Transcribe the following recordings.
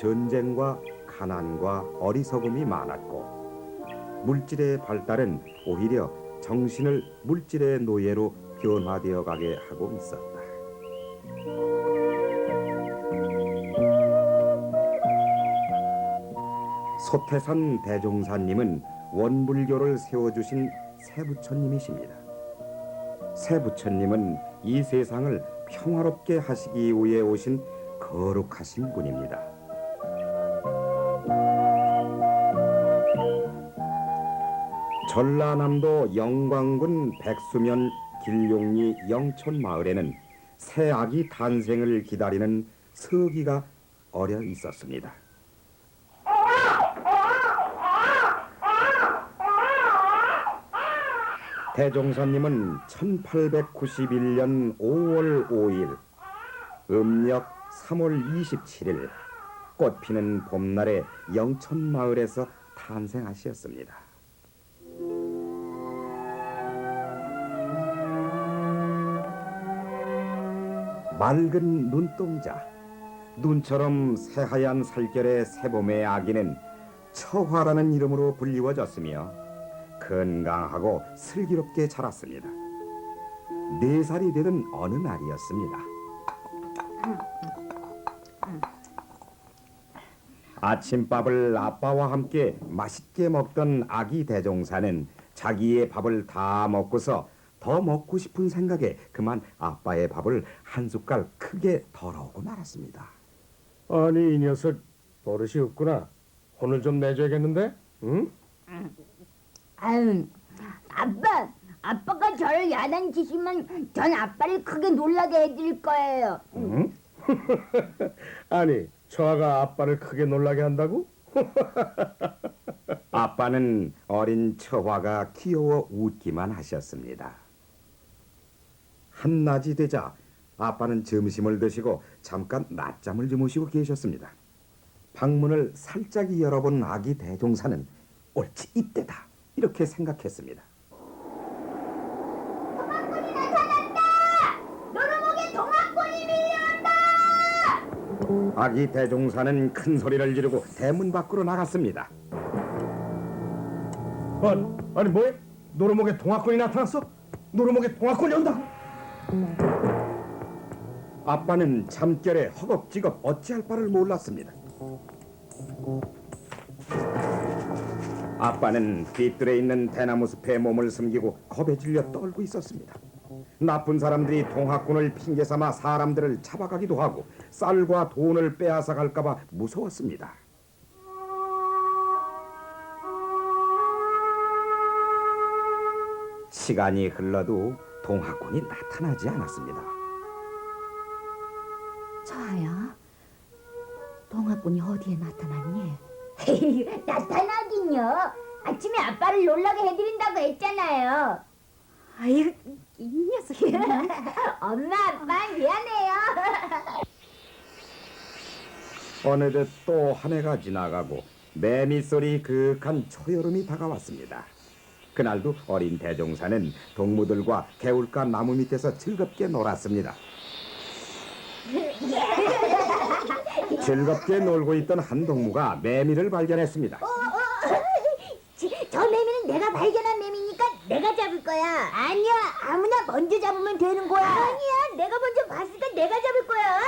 전쟁과 가난과 어리석음이 많았고 물질의 발달은 오히려 정신을 물질의 노예로 변화되어 가게 하고 있었다. 소태산 대종사님은 원불교를 세워주신 새부처님이십니다. 새부처님은 이 세상을 평화롭게 하시기 위해 오신 거룩하신 분입니다. 전라남도 영광군 백수면 길용리 영촌마을에는 새 아기 탄생을 기다리는 서기가 어려 있었습니다. 대종사님은 1891년 5월 5일 음력 3월 27일 꽃피는 봄날에 영촌마을에서 탄생하셨습니다. 맑은 눈동자, 눈처럼 새하얀 살결의 새봄의 아기는 처화라는 이름으로 불리워졌으며 건강하고 슬기롭게 자랐습니다. 4살이 되던 어느 날이었습니다. 아침밥을 아빠와 함께 맛있게 먹던 아기 대종사는 자기의 밥을 다 먹고서 더 먹고 싶은 생각에 그만 아빠의 밥을 한 숟갈 크게 덜어오고 말았습니다. 아니 이 녀석 버릇이 없구나. 혼을 좀 내줘야겠는데? 응? 아유, 아빠가 저를 야단치시면 전 아빠를 크게 놀라게 해드릴 거예요. 응? 아니 처아가 아빠를 크게 놀라게 한다고? 아빠는 어린 처화가 귀여워 웃기만 하셨습니다. 한낮이 되자 아빠는 점심을 드시고 잠깐 낮잠을 주무시고 계셨습니다. 방문을 살짝 열어본 아기 대종사는 옳지 이때다 이렇게 생각했습니다. 동학군이 나타났다! 노루목에 동학군이 밀려온다! 아기 대종사는 큰 소리를 지르고 대문 밖으로 나갔습니다. 아니 뭐해? 노루목에 동학군이 나타났어? 노루목에 동학군이 온다고? 아빠는 잠결에 허겁지겁 어찌할 바를 몰랐습니다. 아빠는 뒤뜰에 있는 대나무 숲에 몸을 숨기고 겁에 질려 떨고 있었습니다. 나쁜 사람들이 동학군을 핑계삼아 사람들을 잡아가기도 하고 쌀과 돈을 빼앗아 갈까봐 무서웠습니다. 시간이 흘러도 동학군이 나타나지 않았습니다. 처아야, 동학군이 어디에 나타났니? 나타나긴요. 아침에 아빠를 놀라게 해드린다고 했잖아요. 아유, 이 녀석이. 엄마, 아빠 미안해요. 어느덧 또 한 해가 지나가고 매미소리 그윽한 초여름이 다가왔습니다. 그날도 어린 대종사는 동무들과 개울가 나무 밑에서 즐겁게 놀았습니다. 즐겁게 놀고 있던 한 동무가 매미를 발견했습니다. 저 매미는 내가 발견한 매미니까 내가 잡을 거야. 아니야, 아무나 먼저 잡으면 되는 거야. 아니야, 내가 먼저 봤으니까 내가 잡을 거야.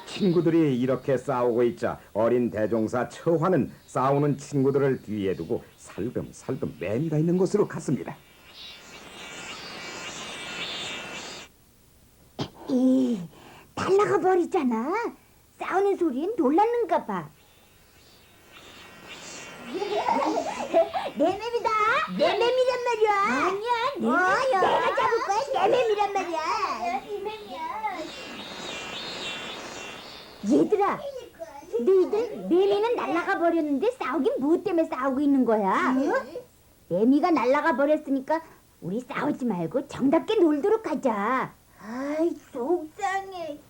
친구들이 이렇게 싸우고 있자 어린 대종사 처화는 싸우는 친구들을 뒤에 두고 살금살금 매미가 있는 곳으로 갔습니다. 날라가 버리잖아. 싸우는 소리에 놀랐는가 봐. 내 매미다. 내 매미란 말이야. 아니야, 내 매미야. 내가 잡을 거야. 내 매미란 말이야. 내 매미야. 얘들아, 너희들 매미는 날아가 버렸는데 싸우긴 뭐 때문에 싸우고 있는 거야? 매미가 날아가 버렸으니까 우리 싸우지 말고 정답게 놀도록 하자. 아이, 속상해.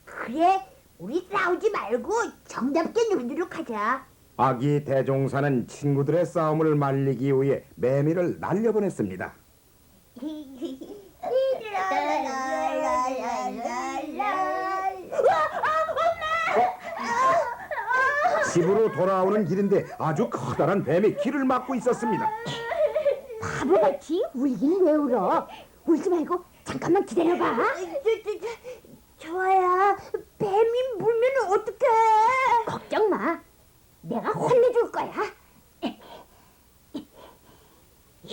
그래, 우리 싸우지 말고 정답게 놀도록 하자. 아기 대종사는 친구들의 싸움을 말리기 위해 매미를 날려보냈습니다. 집으로 돌아오는 길인데 아주 커다란 뱀이 길을 막고 있었습니다. 바보같이 울긴 왜 울어? 울지 말고 잠깐만 기다려봐. 좋아야, 뱀이 물면 어떡해? 걱정 마. 내가 혼내줄 거야.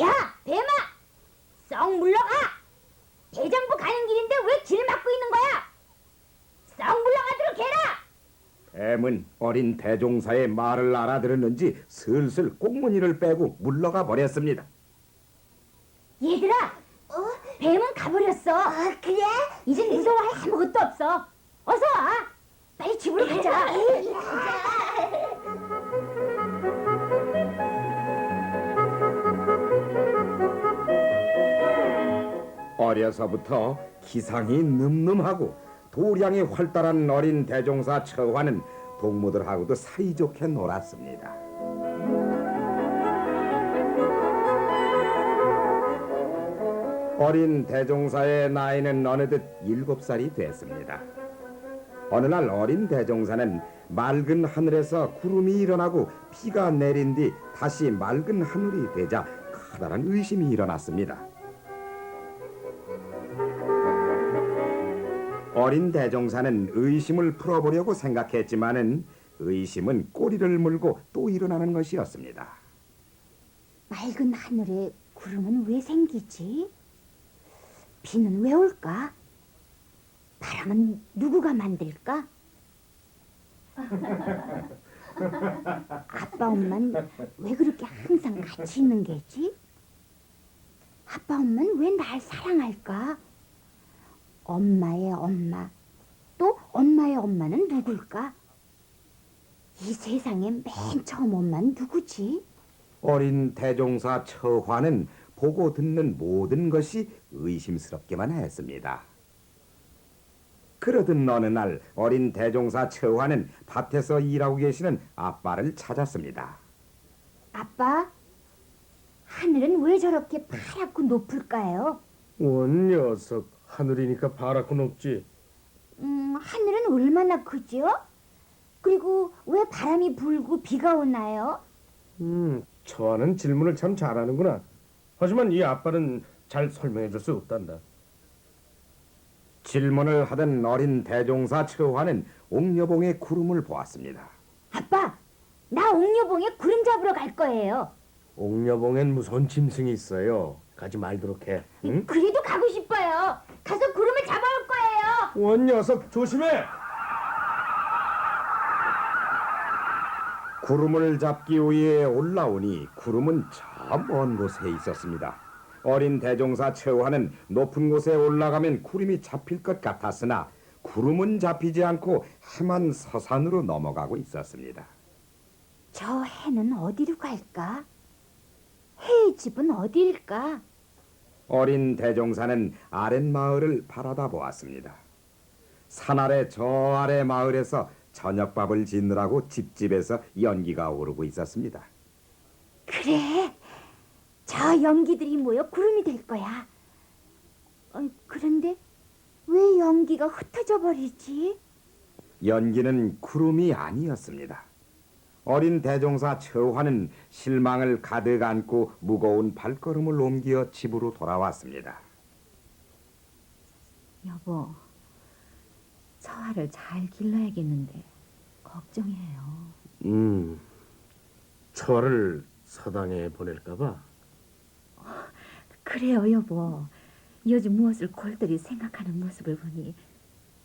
야, 뱀아! 썩 물러가! 대장부 가는 길인데 왜 길 막고 있는 거야? 썩 물러가도록 해라! 뱀은 어린 대종사의 말을 알아들었는지 슬슬 꽁무니를 빼고 물러가 버렸습니다. 얘들아, 뱀은 가버렸어. 그래? 이제 무서워할 아무것도 없어. 어서 와. 빨리 집으로 가자. 어려서부터 기상이 늠름하고 도량이 활달한 어린 대종사 처화는 동무들하고도 사이좋게 놀았습니다. 어린 대종사의 나이는 어느덧 7살이 됐습니다. 어느 날 어린 대종사는 맑은 하늘에서 구름이 일어나고 비가 내린 뒤 다시 맑은 하늘이 되자 커다란 의심이 일어났습니다. 어린 대종사는 의심을 풀어보려고 생각했지만은 의심은 꼬리를 물고 또 일어나는 것이었습니다. 맑은 하늘에 구름은 왜 생기지? 비는 왜 올까? 바람은 누구가 만들까? 아빠 엄마는 왜 그렇게 항상 같이 있는 게지? 아빠 엄마는 왜 날 사랑할까? 엄마의 엄마, 또 엄마의 엄마는 누굴까? 이 세상에 맨 처음 엄마는 누구지? 어린 대종사 처화는 보고 듣는 모든 것이 의심스럽게만 했습니다. 그러던 어느 날 어린 대종사 처화는 밭에서 일하고 계시는 아빠를 찾았습니다. 아빠, 하늘은 왜 저렇게 파랗고 높을까요? 원 녀석, 하늘이니까 파랗고 높지. 하늘은 얼마나 크죠? 그리고 왜 바람이 불고 비가 오나요? 처하는 질문을 참 잘하는구나. 하지만 이 아빠는 잘 설명해 줄 수 없단다. 질문을 하던 어린 대종사 처화는 옥녀봉의 구름을 보았습니다. 아빠, 나 옥녀봉에 구름 잡으러 갈 거예요. 옥녀봉엔 무서운 짐승이 있어요. 가지 말도록 해. 응? 그래도 가고 싶어요. 가서 구름을 잡아올 거예요. 원 녀석 조심해. 구름을 잡기 위해 올라오니 구름은 저 먼 곳에 있었습니다. 어린 대종사 처화는 높은 곳에 올라가면 구름이 잡힐 것 같았으나 구름은 잡히지 않고 해만 서산으로 넘어가고 있었습니다. 저 해는 어디로 갈까? 해의 집은 어디일까? 어린 대종사는 아랫마을을 바라다 보았습니다. 산 아래 저 아래 마을에서 저녁밥을 짓느라고 집집에서 연기가 오르고 있었습니다. 그래, 저 연기들이 모여 구름이 될 거야. 그런데 왜 연기가 흩어져 버리지? 연기는 구름이 아니었습니다. 어린 대종사 처화는 실망을 가득 안고 무거운 발걸음을 옮겨 집으로 돌아왔습니다. 여보, 처화를 잘 길러야겠는데 걱정이에요. 처를 서당에 보낼까 봐. 그래요, 여보. 요즘 무엇을 골똘히 생각하는 모습을 보니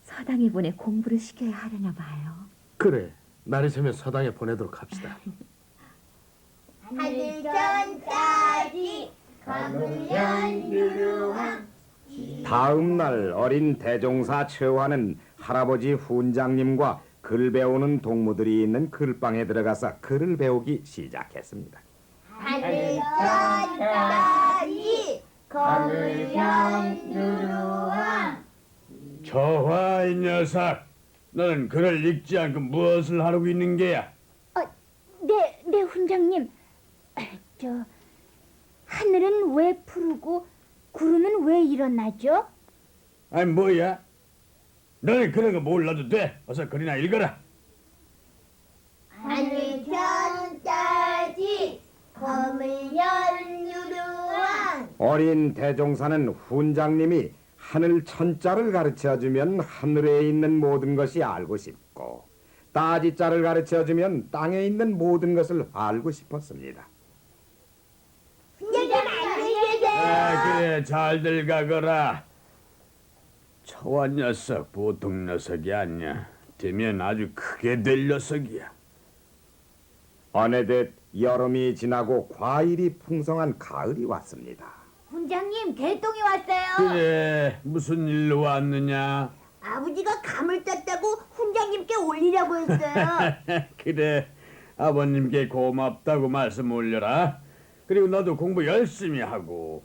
서당에 보내 공부를 시켜야 하려나 봐요. 그래, 날이 새면 서당에 보내도록 합시다. 하늘천까지 거물연 누루왕. 다음 날 어린 대종사 처화는 할아버지 훈장님과 글 배우는 동무들이 있는 글방에 들어가서 글을 배우기 시작했습니다. 하늘천까지 거물연 누루왕. 저화 이 녀석, 너는 글을 읽지 않고 무엇을 하고 있는 게야? 네, 훈장님. 하늘은 왜 푸르고 구름은 왜 일어나죠? 아니 뭐야? 너는 그런 거 몰라도 돼. 어서 글이나 읽어라. 하늘 어린 대종사는 훈장님이 하늘 천자를 가르쳐주면 하늘에 있는 모든 것이 알고 싶고 따지자를 가르쳐주면 땅에 있는 모든 것을 알고 싶었습니다. 훈장님 안녕히 계세요. 그래 잘들 가거라. 처와 녀석 보통 녀석이 아니야. 되면 아주 크게 될 녀석이야. 어느덧 여름이 지나고 과일이 풍성한 가을이 왔습니다. 훈장님, 개똥이 왔어요. 그래 무슨 일로 왔느냐? 아버지가 감을 땄다고 훈장님께 올리라고 했어요. 그래 아버님께 고맙다고 말씀 올려라. 그리고 너도 공부 열심히 하고.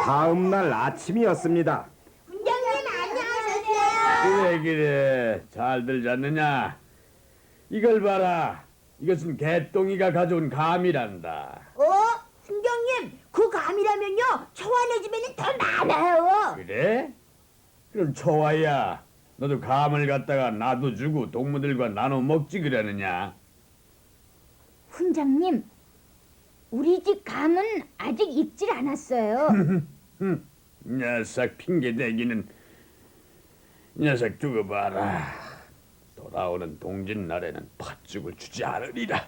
다음 날 아침이었습니다. 훈장님 안녕하셨어요. 그래 잘들 잤느냐? 이걸 봐라. 이것은 개똥이가 가져온 감이란다. 훈장님 그 감이라면요 초안의 집에는 더 많아요. 그래? 그럼 좋아야. 너도 감을 갖다가 나도 주고 동무들과 나눠 먹지 그러느냐? 훈장님, 우리 집 감은 아직 익질 않았어요. 녀석 핑계대기는. 녀석 두고 봐라. 돌아오는 동짓날에는 팥죽을 주지 않으리라.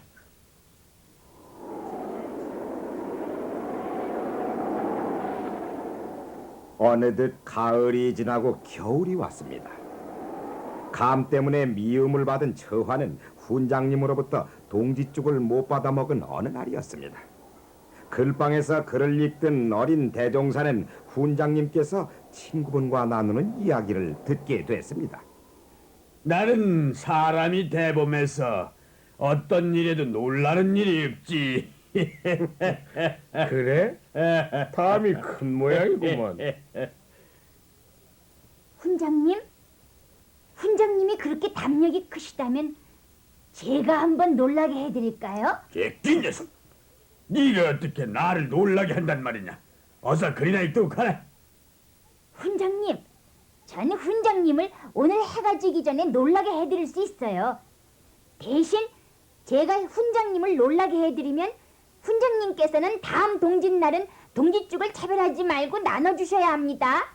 어느덧 가을이 지나고 겨울이 왔습니다. 감 때문에 미움을 받은 처화는 훈장님으로부터 동짓죽을 못 받아 먹은 어느 날이었습니다. 글방에서 글을 읽던 어린 대종사는 훈장님께서 친구분과 나누는 이야기를 듣게 됐습니다. 나는 사람이 대범해서 어떤 일에도 놀라는 일이 없지. 그래? 담이 큰 모양이구먼. 훈장님이 그렇게 담력이 크시다면 제가 한번 놀라게 해드릴까요? 개낀 녀석. 네가 어떻게 나를 놀라게 한단 말이냐? 어서 그리나 있도록 하라. 훈장님, 저는 훈장님을 오늘 해가 지기 전에 놀라게 해드릴 수 있어요. 대신 제가 훈장님을 놀라게 해드리면 훈장님께서는 다음 동짓날은 동짓죽을 차별하지 말고 나눠주셔야 합니다.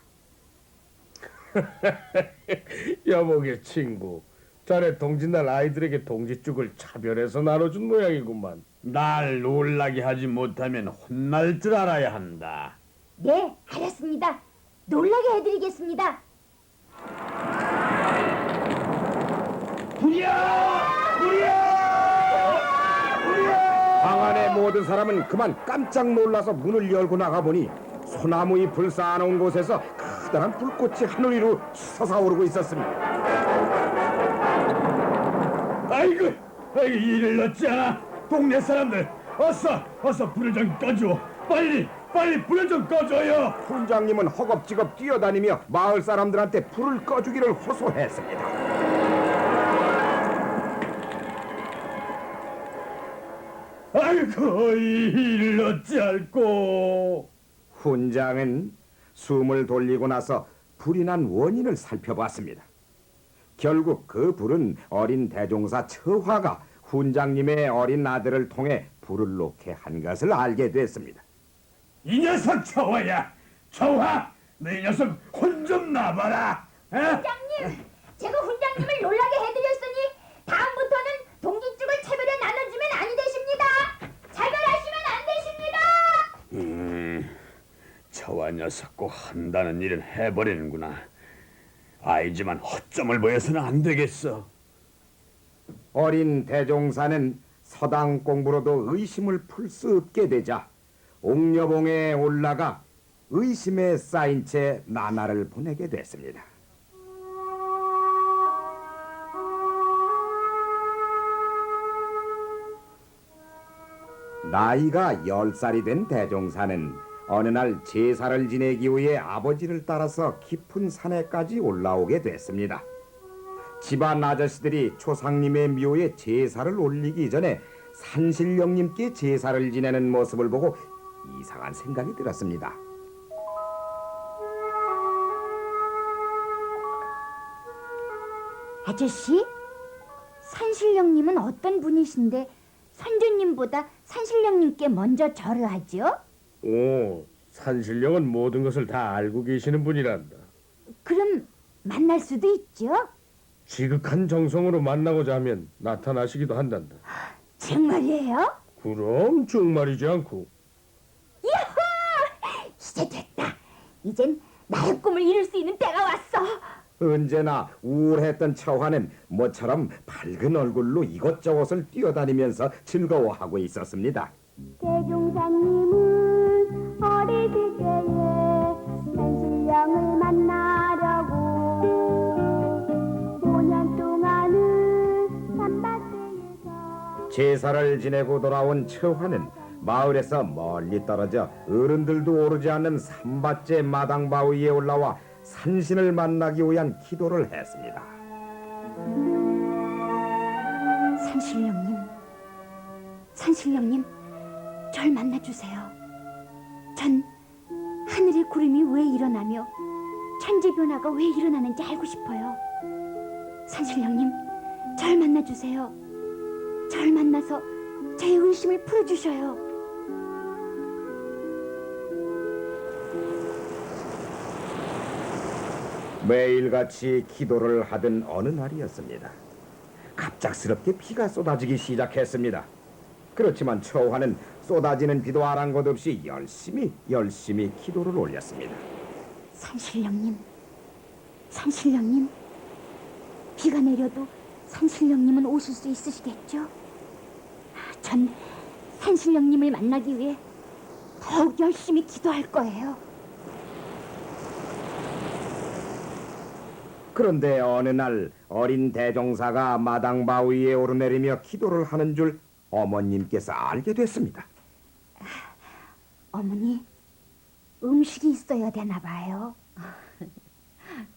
여보게 친구, 자네 동짓날 아이들에게 동짓죽을 차별해서 나눠준 모양이구만. 날 놀라게 하지 못하면 혼날 줄 알아야 한다. 네, 알았습니다. 놀라게 해드리겠습니다. 방 안의 모든 사람은 그만 깜짝 놀라서 문을 열고 나가보니 소나무 잎을 쌓아놓은 곳에서 커다란 불꽃이 하늘 위로 솟아오르고 있었습니다. 아이고, 일을 넣지 않아. 동네 사람들, 어서 불을 좀 꺼줘. 빨리 불을 좀 꺼줘요. 훈장님은 허겁지겁 뛰어다니며 마을 사람들한테 불을 꺼주기를 호소했습니다. 아이고, 일을 어찌할꼬. 훈장은 숨을 돌리고 나서 불이 난 원인을 살펴봤습니다. 결국 그 불은 어린 대종사 처화가 훈장님의 어린 아들을 통해 불을 놓게 한 것을 알게 됐습니다. 이 녀석 처화야. 처화, 너 이 녀석 혼 좀 나봐라. 어? 훈장님, 제가 훈장님을 놀라게 해드렸으니 다음부터는 동짓죽을 차별해 나눠주면 안 되십니다. 차별하시면 안 되십니다. 처화 녀석 꼭 한다는 일은 해버리는구나. 아이지만 허점을 보여서는 안 되겠어. 어린 대종사는 서당 공부로도 의심을 풀 수 없게 되자 옥녀봉에 올라가 의심에 쌓인 채 나날을 보내게 됐습니다. 나이가 10살이 된 대종사는 어느 날 제사를 지내기 위해 아버지를 따라서 깊은 산에까지 올라오게 됐습니다. 집안 아저씨들이 초상님의 묘에 제사를 올리기 전에 산신령님께 제사를 지내는 모습을 보고 이상한 생각이 들었습니다. 아저씨, 산신령님은 어떤 분이신데 선조님보다 산신령님께 먼저 절을 하죠? 오, 산신령은 모든 것을 다 알고 계시는 분이란다. 그럼 만날 수도 있죠? 지극한 정성으로 만나고자 하면 나타나시기도 한단다. 정말이에요? 그럼 정말이지 않고. 이제 됐다. 이젠 나의 꿈을 이룰 수 있는 때가 왔어. 언제나 우울했던 처화는 모처럼 밝은 얼굴로 이것저것을 뛰어다니면서 즐거워하고 있었습니다. 대종사님은 어리실 때에 산신령을 만나려고 5년 동안은 산밭에서 제사를 지내고 돌아온 처화는 마을에서 멀리 떨어져 어른들도 오르지 않는 산밭제 마당바위에 올라와 산신을 만나기 위한 기도를 했습니다. 산신령님, 절 만나주세요. 전 하늘의 구름이 왜 일어나며 천지 변화가 왜 일어나는지 알고 싶어요. 산신령님, 절 만나주세요. 절 만나서 제 의심을 풀어주셔요. 매일같이 기도를 하던 어느 날이었습니다. 갑작스럽게 비가 쏟아지기 시작했습니다. 그렇지만 처화는 쏟아지는 비도 아랑곳 없이 열심히 기도를 올렸습니다. 산신령님, 비가 내려도 산신령님은 오실 수 있으시겠죠? 전 산신령님을 만나기 위해 더욱 열심히 기도할 거예요. 그런데 어느 날 어린 대종사가 마당바위에 오르내리며 기도를 하는 줄 어머님께서 알게 됐습니다. 어머니, 음식이 있어야 되나 봐요.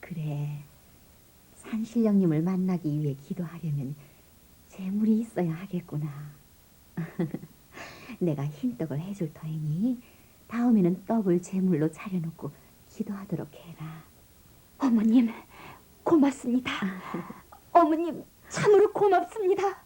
그래. 산신령님을 만나기 위해 기도하려면 재물이 있어야 하겠구나. 내가 흰떡을 해줄 터이니 다음에는 떡을 재물로 차려놓고 기도하도록 해라. 어머님, 고맙습니다. 어머님, 참으로 고맙습니다.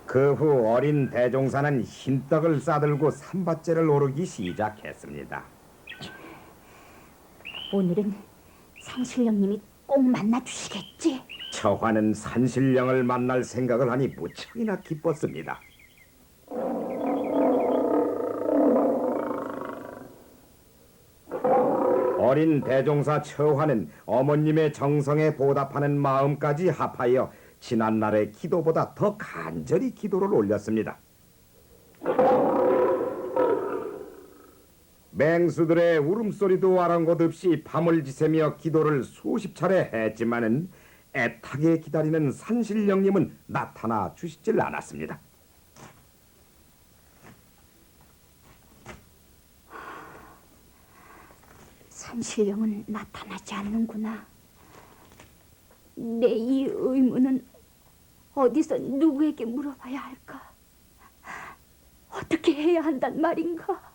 그 후 어린 대종사는 흰떡을 싸들고 산밭제를 오르기 시작했습니다. 오늘은 산신령님이 꼭 만나주시겠지? 처화는 산신령을 만날 생각을 하니 무척이나 기뻤습니다. 어린 대종사 처화는 어머님의 정성에 보답하는 마음까지 합하여 지난날의 기도보다 더 간절히 기도를 올렸습니다. 맹수들의 울음소리도 아랑곳 없이 밤을 지새며 기도를 수십 차례 했지만은 애타게 기다리는 산신령님은 나타나 주시질 않았습니다. 산신령은 나타나지 않는구나. 내 이 의문은 어디서 누구에게 물어봐야 할까? 어떻게 해야 한단 말인가?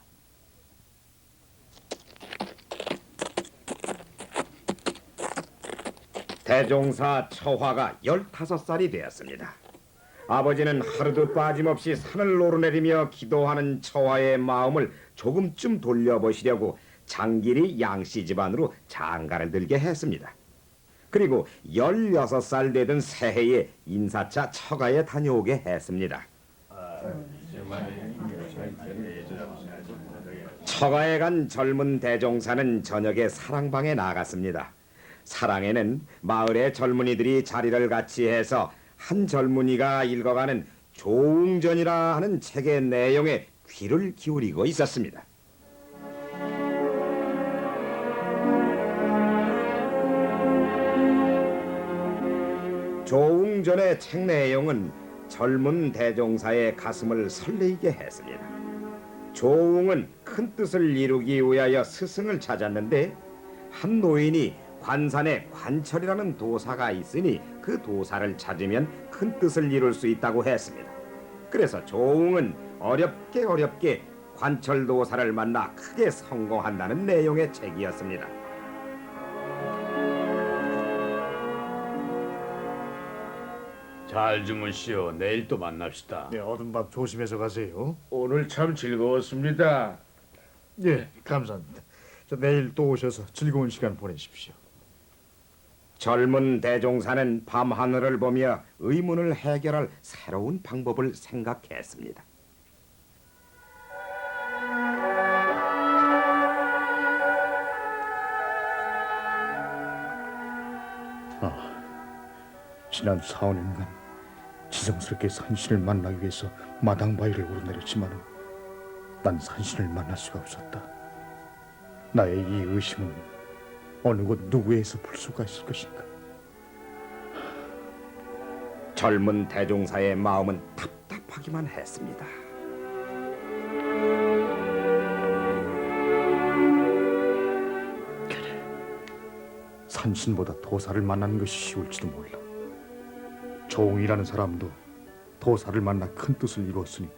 대종사 처화가 15살이 되었습니다. 아버지는 하루도 빠짐없이 산을 오르내리며 기도하는 처화의 마음을 조금쯤 돌려보시려고 장길이 양씨 집안으로 장가를 들게 했습니다. 그리고 16살 되던 새해에 인사차 처가에 다녀오게 했습니다. 처가에 간 젊은 대종사는 저녁에 사랑방에 나갔습니다. 사랑에는 마을의 젊은이들이 자리를 같이 해서 한 젊은이가 읽어가는 조웅전이라 하는 책의 내용에 귀를 기울이고 있었습니다. 조웅전의 책 내용은 젊은 대종사의 가슴을 설레이게 했습니다. 조웅은 큰 뜻을 이루기 위하여 스승을 찾았는데 한 노인이 관산에 관철이라는 도사가 있으니 그 도사를 찾으면 큰 뜻을 이룰 수 있다고 했습니다. 그래서 조웅은 어렵게 관철 도사를 만나 크게 성공한다는 내용의 책이었습니다. 잘 주무시오. 내일 또 만납시다. 네, 어둠 밤 조심해서 가세요. 오늘 참 즐거웠습니다. 예, 감사합니다. 저 내일 또 오셔서 즐거운 시간 보내십시오. 젊은 대종사는 밤하늘을 보며 의문을 해결할 새로운 방법을 생각했습니다. 지난 4, 5년간 지성스럽게 산신을 만나기 위해서 마당 바위를 오르내렸지만 난 산신을 만날 수가 없었다. 나의 이 의심은 어느 곳 누구에서 풀 수가 있을 것인가? 젊은 대종사의 마음은 답답하기만 했습니다. 산신보다 도사를 만나는 것이 쉬울지도 몰라. 조웅이라는 사람도 도사를 만나 큰 뜻을 이루었으니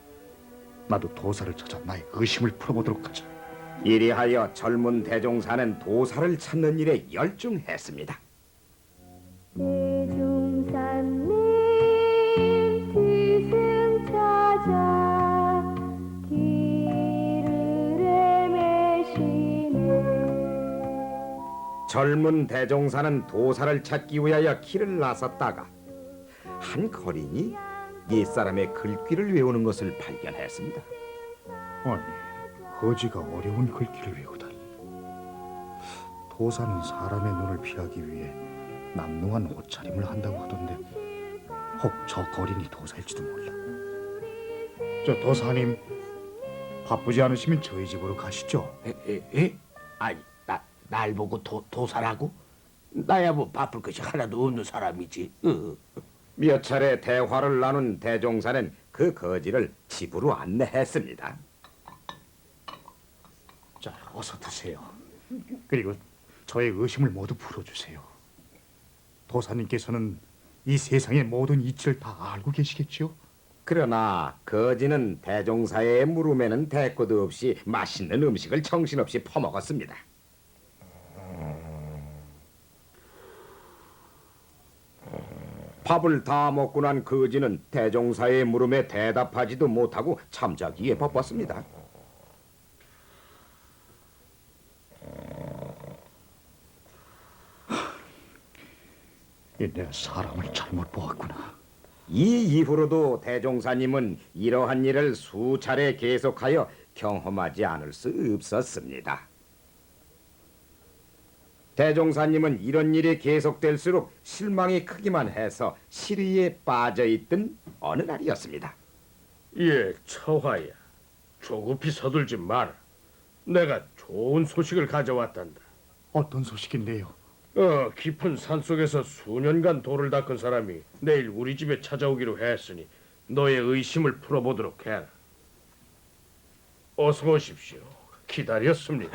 나도 도사를 찾아 나의 의심을 풀어보도록 하자. 이리하여 젊은 대종사는 도사를 찾는 일에 열중했습니다. 대종사님 스승 찾아 길을 헤매시네. 젊은 대종사는 도사를 찾기 위하여 길을 나섰다가 한 거린이 옛사람의 글귀를 외우는 것을 발견했습니다. 아니, 거지가 어려운 글귀를 외우다니. 도사는 사람의 눈을 피하기 위해 남루한 옷차림을 한다고 하던데 혹 저 거린이 도사일지도 몰라. 저 도사님, 바쁘지 않으시면 저희 집으로 가시죠. 에? 아니, 날 보고 도사라고? 나야 뭐 바쁠 것이 하나도 없는 사람이지. 몇 차례 대화를 나눈 대종사는 그 거지를 집으로 안내했습니다. 자, 어서 드세요. 그리고 저의 의심을 모두 풀어주세요. 도사님께서는 이 세상의 모든 이치를 다 알고 계시겠지요? 그러나 거지는 대종사의 물음에는 대꾸도 없이 맛있는 음식을 정신없이 퍼먹었습니다. 밥을 다 먹고 난 거지는 대종사의 물음에 대답하지도 못하고 잠자기에 바빴습니다. 내가 사람을 잘못 보았구나. 이 이후로도 대종사님은 이러한 일을 수차례 계속하여 경험하지 않을 수 없었습니다. 대종사님은 이런 일이 계속될수록 실망이 크기만 해서 시리에 빠져있던 어느 날이었습니다. 예, 처화야. 조급히 서둘지 마라. 내가 좋은 소식을 가져왔단다. 어떤 소식인데요? 깊은 산속에서 수년간 돌을 닦은 사람이 내일 우리 집에 찾아오기로 했으니 너의 의심을 풀어보도록 해라. 어서 오십시오. 기다렸습니다.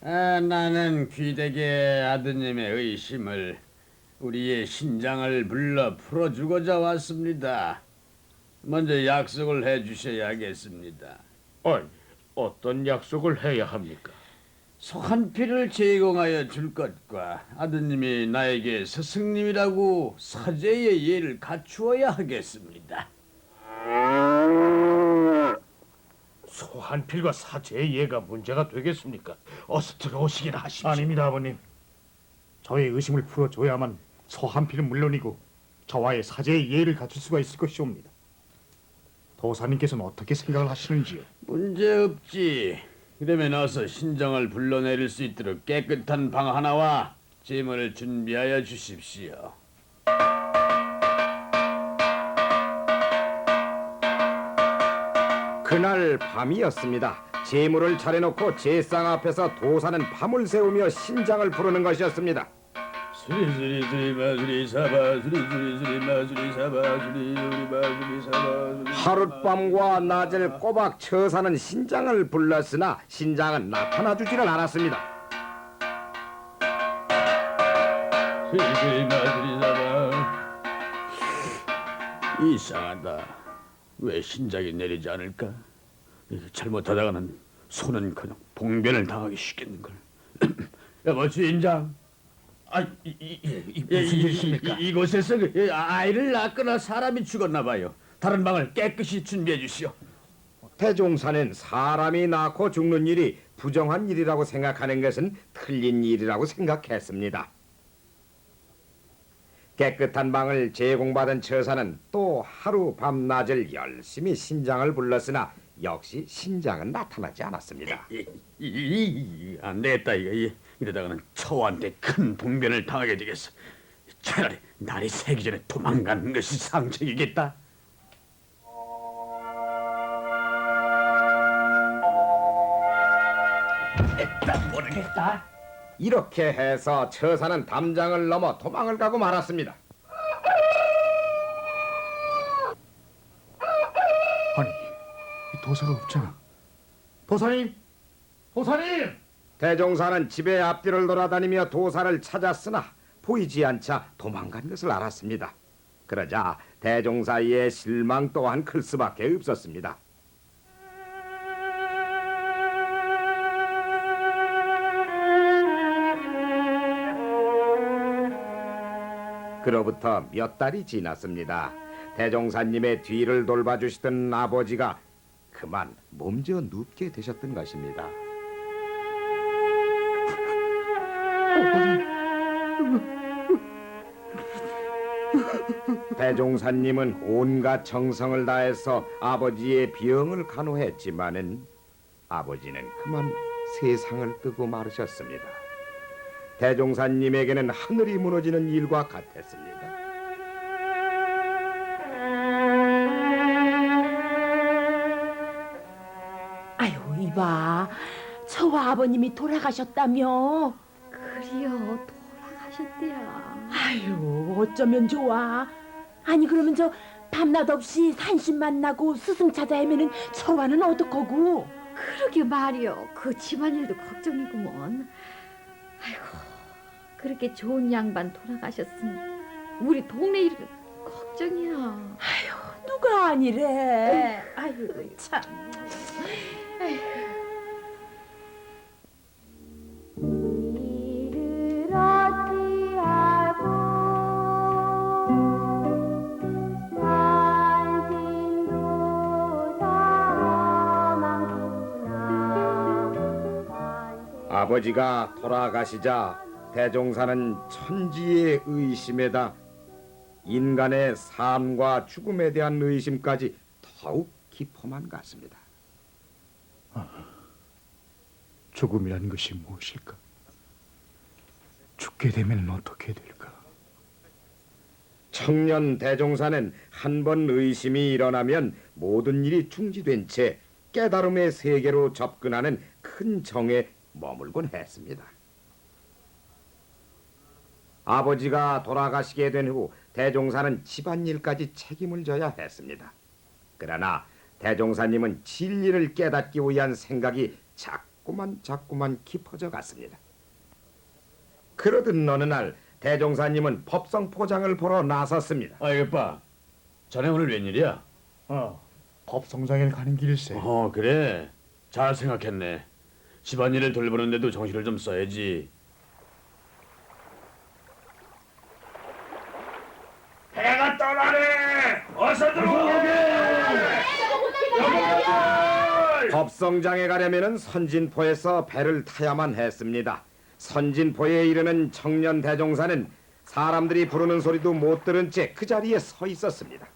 나는 귀대계 아드님의 의심을 우리의 신장을 불러 풀어주고자 왔습니다. 먼저 약속을 해주셔야겠습니다. 아니, 어떤 약속을 해야 합니까? 소 한 피를 제공하여 줄 것과 아드님이 나에게 스승님이라고 사제의 예를 갖추어야 하겠습니다. 소 한 필과 사제의 예가 문제가 되겠습니까? 어서 들어오시기나 하십시오. 아닙니다, 아버님. 저의 의심을 풀어줘야만 소 한 피는 물론이고 저와의 사제의 예를 갖출 수가 있을 것이옵니다. 도사님께서는 어떻게 생각을 하시는지요? 문제 없지. 그러면 어서 신정을 불러내릴 수 있도록 깨끗한 방 하나와 짐을 준비하여 주십시오. 그날 밤이었습니다. 제물을 차려놓고 제상 앞에서 도사는 밤을 새우며 신장을 부르는 것이었습니다. 수리수리 마수리 사바 수리수리 마수리 사바 수리수리 마수리 사바 수리 하룻밤과 낮을 꼬박 처사는 신장을 불렀으나 신장은 나타나주지를 않았습니다. 수리수리 마수리 사바. 이상하다. 왜 신장이 내리지 않을까? 잘못하다가는 소는 그냥 봉변을 당하기 쉽겠는걸. 여보 주인장, 무슨 일이십니까? 이곳에서 아이를 낳거나 사람이 죽었나 봐요. 다른 방을 깨끗이 준비해 주시오. 대종사는 사람이 낳고 죽는 일이 부정한 일이라고 생각하는 것은 틀린 일이라고 생각했습니다. 깨끗한 방을 제공받은 처사는 또 하루 밤낮을 열심히 신장을 불렀으나 역시 신장은 나타나지 않았습니다. 안 되겠다 이러다가는 처한테 큰 봉변을 당하게 되겠어. 차라리 날이 새기 전에 도망가는 것이 상책이겠다. 모르겠다. 이렇게 해서 처사는 담장을 넘어 도망을 가고 말았습니다. 아니, 이 도사가 없잖아. 도사님! 도사님! 대종사는 집의 앞뒤를 돌아다니며 도사를 찾았으나 보이지 않자 도망간 것을 알았습니다. 그러자 대종사의 실망 또한 클 수밖에 없었습니다. 그로부터 몇 달이 지났습니다. 대종사님의 뒤를 돌봐주시던 아버지가 그만 몸져 눕게 되셨던 것입니다. 대종사님은 온갖 정성을 다해서 아버지의 병을 간호했지만은 아버지는 그만 세상을 뜨고 마르셨습니다. 대종사님에게는 하늘이 무너지는 일과 같았습니다. 아유, 이봐. 저와 아버님이 돌아가셨다며. 그리요, 돌아가셨대요. 아유, 어쩌면 좋아. 아니, 그러면 저 밤낮 없이 산신 만나고 스승 찾아 헤매는 저와는 어떡하고? 그러게 말이요. 그 집안일도 걱정이구먼. 아이고, 그렇게 좋은 양반 돌아가셨으니 우리 동네 일은 걱정이야. 누가 아니래. 아이고 참. 아버지가 돌아가시자 대종사는 천지의 의심에다 인간의 삶과 죽음에 대한 의심까지 더욱 깊어만 갔습니다. 죽음이란 것이 무엇일까? 죽게 되면 어떻게 될까? 청년 대종사는 한 번 의심이 일어나면 모든 일이 중지된 채 깨달음의 세계로 접근하는 큰 정에 머물곤 했습니다. 아버지가 돌아가시게 된 후 대종사는 집안일까지 책임을 져야 했습니다. 그러나 대종사님은 진리를 깨닫기 위한 생각이 자꾸만 깊어져 갔습니다. 그러던 어느 날 대종사님은 법성 포장을 보러 나섰습니다. 아이빠, 자네 오늘 웬일이야? 법성장에 가는 길일세. 그래. 잘 생각했네. 집안일을 돌보는데도 정신을 좀 써야지. 해가 떠나네. 어서 들어오게. 법성장에 가려면 선진포에서 배를 타야만 했습니다. 선진포에 이르는 청년 대종사는 사람들이 부르는 소리도 못 들은 채 그 자리에 서 있었습니다.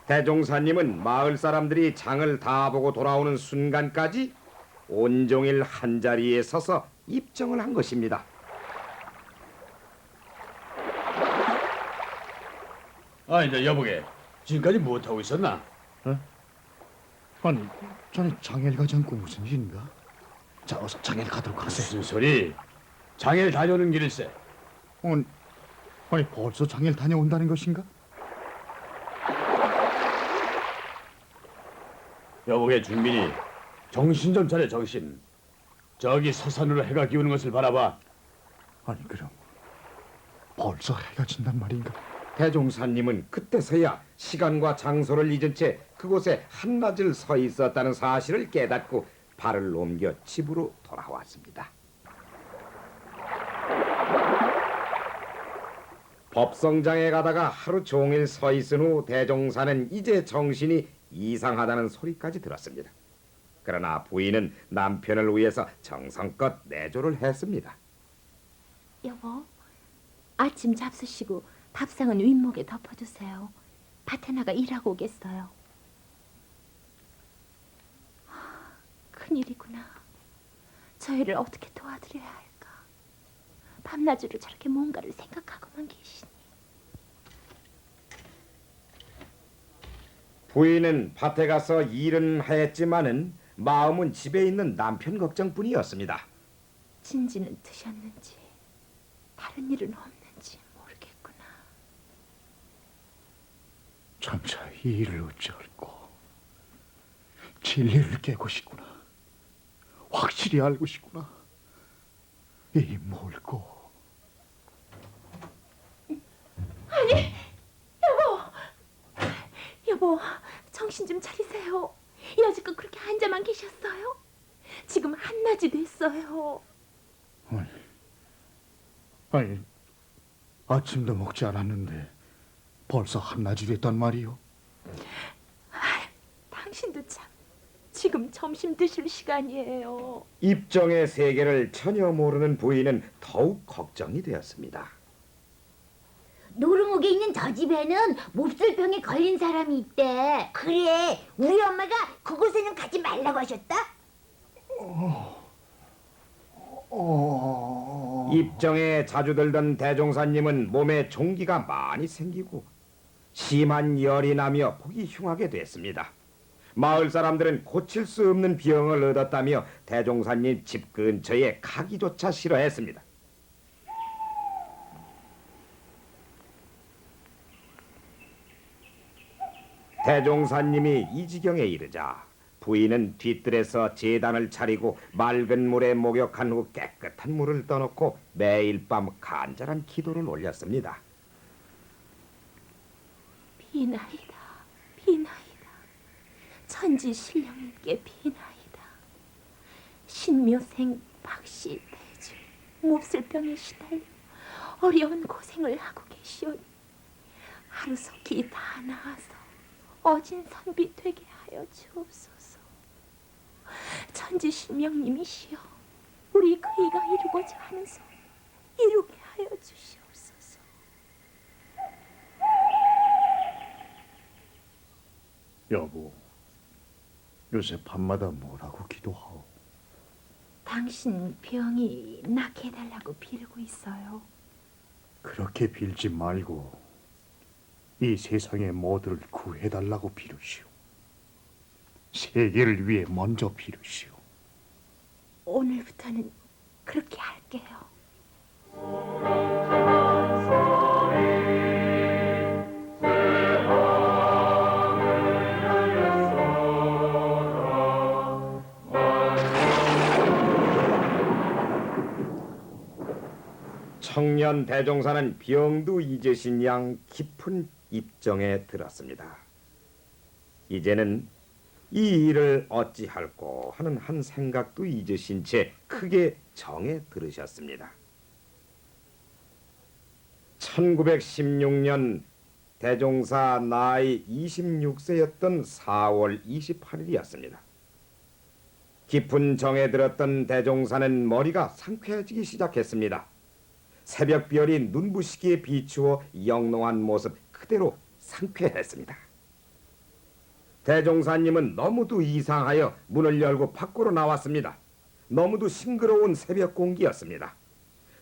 대종사님은 마을 사람들이 장을 다 보고 돌아오는 순간까지 온종일 한 자리에 서서 입정을 한 것입니다. 이제 여보게, 지금까지 무엇하고 있었나? 아니, 자네 장애를 가지 않고 무슨 일인가? 자, 어서 장애를 가도록 하세. 무슨 소리? 장애를 다녀오는 길일세. 아니, 벌써 장애를 다녀온다는 것인가? 여보게, 준빈이, 정신 좀 차려, 정신. 저기 서산으로 해가 기우는 것을 바라봐. 아니, 그럼 벌써 해가 진단 말인가? 대종사님은 그때서야 시간과 장소를 잊은 채 그곳에 한낮을 서 있었다는 사실을 깨닫고 발을 옮겨 집으로 돌아왔습니다. 법성장에 가다가 하루 종일 서 있은 후 대종사는 이제 정신이 이상하다는 소리까지 들었습니다. 그러나 부인은 남편을 위해서 정성껏 내조를 했습니다. 여보, 아침 잡수시고 밥상은 윗목에 덮어주세요. 밭에 나가 일하고 오겠어요. 큰일이구나. 저 애를 어떻게 도와드려야 할까? 밤낮으로 저렇게 뭔가를 생각하고만 계시니. 부인은 밭에 가서 일은 하였지만은 마음은 집에 있는 남편 걱정뿐이었습니다. 진지는 드셨는지 다른 일은 없는지 모르겠구나. 장차 이 일을 어찌할꼬. 진리를 깨고 싶구나. 확실히 알고 싶구나. 이 뭘꼬. 여보, 정신 좀 차리세요. 여지껏 그렇게 앉아만 계셨어요? 지금 한낮이 됐어요. 아니, 아침도 먹지 않았는데 벌써 한낮이 됐단 말이오. 당신도 참, 지금 점심 드실 시간이에요. 입정의 세계를 전혀 모르는 부인은 더욱 걱정이 되었습니다. 노름옥에 있는 저 집에는 몹쓸병에 걸린 사람이 있대. 그래, 우리 엄마가 그곳에는 가지 말라고 하셨다. 입정에 자주 들던 대종사님은 몸에 종기가 많이 생기고 심한 열이 나며 보기 흉하게 됐습니다. 마을 사람들은 고칠 수 없는 병을 얻었다며 대종사님 집 근처에 가기조차 싫어했습니다. 대종사님이 이 지경에 이르자 부인은 뒤뜰에서 제단을 차리고 맑은 물에 목욕한 후 깨끗한 물을 떠놓고 매일 밤 간절한 기도를 올렸습니다. 비나이다, 비나이다. 천지 신령님께 비나이다. 신묘생 박씨 대주 몹쓸병에 시달려 어려운 고생을 하고 계시오니 하루속히 다 나아서 어진 선비 되게 하여 주옵소서. 천지 신명님이시여, 우리 그이가 이루고자 하는 소원 이루게 하여 주시옵소서. 여보, 요새 밤마다 뭐라고 기도하오? 당신 병이 낫게 해달라고 빌고 있어요. 그렇게 빌지 말고 이 세상의 모두를 구해달라고 비르시오. 세계를 위해 먼저 비르시오. 오늘부터는 그렇게 할게요. 청년 대종사는 병도 잊으신 양 깊은 입정에 들었습니다. 이제는 이 일을 어찌할꼬 하는 한 생각도 잊으신 채 크게 정에 들으셨습니다. 1916년 대종사 나이 26세였던 4월 28일이었습니다. 깊은 정에 들었던 대종사는 머리가 상쾌해지기 시작했습니다. 새벽별이 눈부시게 비추어 영롱한 모습 그대로 상쾌했습니다. 대종사님은 너무도 이상하여 문을 열고 밖으로 나왔습니다. 너무도 싱그러운 새벽 공기였습니다.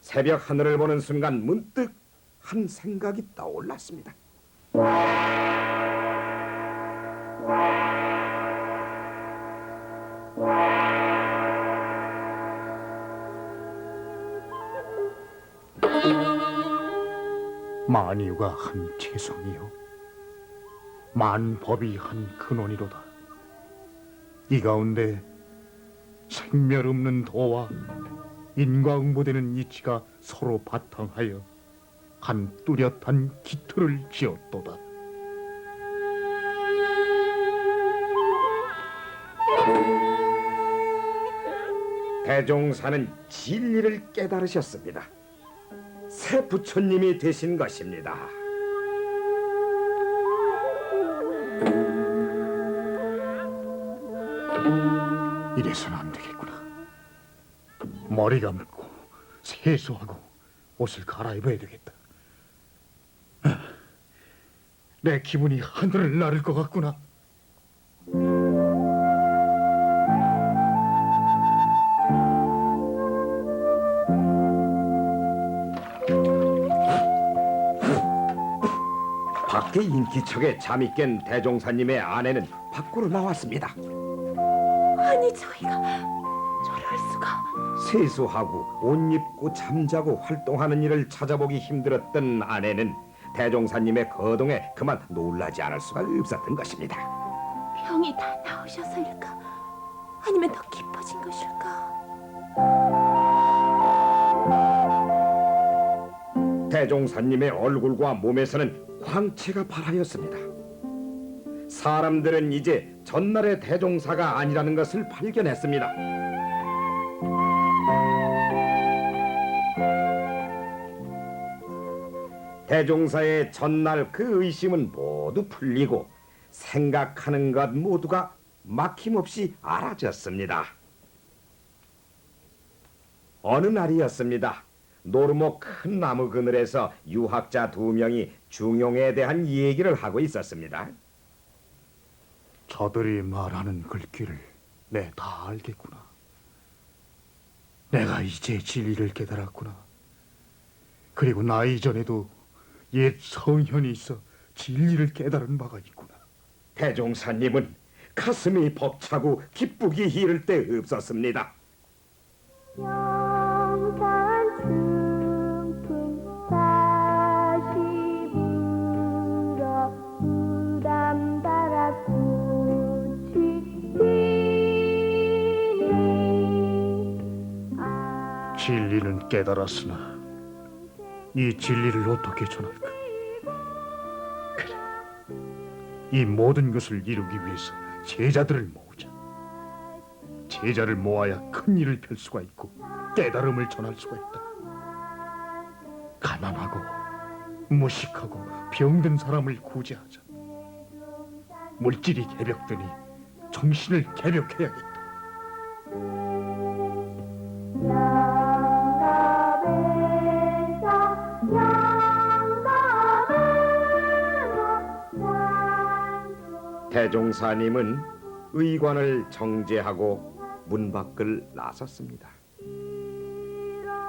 새벽 하늘을 보는 순간 문득 한 생각이 떠올랐습니다. 만유가 한 최성이요 만법이 한 근원이로다. 이 가운데 생멸 없는 도와 인과응보되는 이치가 서로 바탕하여 한 뚜렷한 기틀을 지었도다. 대종사는 진리를 깨달으셨습니다. 새 부처님이 되신 것입니다. 이래서는 안 되겠구나. 머리 감고 세수하고 옷을 갈아입어야 되겠다. 내 기분이 하늘을 나를 것 같구나. 밖에 인기척에 잠이 깬 대종사님의 아내는 밖으로 나왔습니다. 아니 저희가 저럴 수가. 세수하고 옷 입고 잠자고 활동하는 일을 찾아보기 힘들었던 아내는 대종사님의 거동에 그만 놀라지 않을 수가 없었던 것입니다. 병이 다 나으셔서일까? 아니면 더 깊어진 것일까? 대종사님의 얼굴과 몸에서는 광채가 발하였습니다. 사람들은 이제 전날의 대종사가 아니라는 것을 발견했습니다. 대종사의 전날 그 의심은 모두 풀리고 생각하는 것 모두가 막힘없이 알아졌습니다. 어느 날이었습니다. 노르목 큰 나무 그늘에서 유학자 2명이 중용에 대한 얘기를 하고 있었습니다. 저들이 말하는 글귀를 내 다 알겠구나. 내가 이제 진리를 깨달았구나. 그리고 나 이전에도 옛 성현이 있어 진리를 깨달은 바가 있구나. 대종사님은 가슴이 벅차고 기쁘기 이를 데 없었습니다. 진리는 깨달았으나 이 진리를 어떻게 전할까? 그래, 이 모든 것을 이루기 위해서 제자들을 모으자. 제자를 모아야 큰 일을 펼 수가 있고 깨달음을 전할 수가 있다. 가난하고 무식하고 병든 사람을 구제하자. 물질이 개벽되니 정신을 개벽해야겠다. 대종사님은 의관을 정제하고 문 밖을 나섰습니다.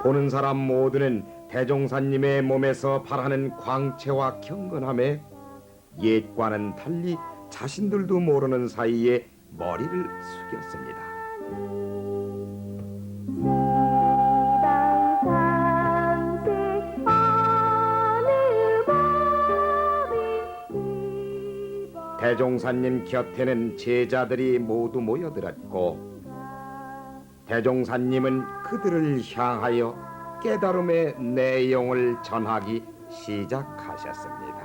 보는 사람 모두는 대종사님의 몸에서 발하는 광채와 경건함에 옛과는 달리 자신들도 모르는 사이에 머리를 숙였습니다. 대종사님 곁에는 제자들이 모두 모여들었고 대종사님은 그들을 향하여 깨달음의 내용을 전하기 시작하셨습니다.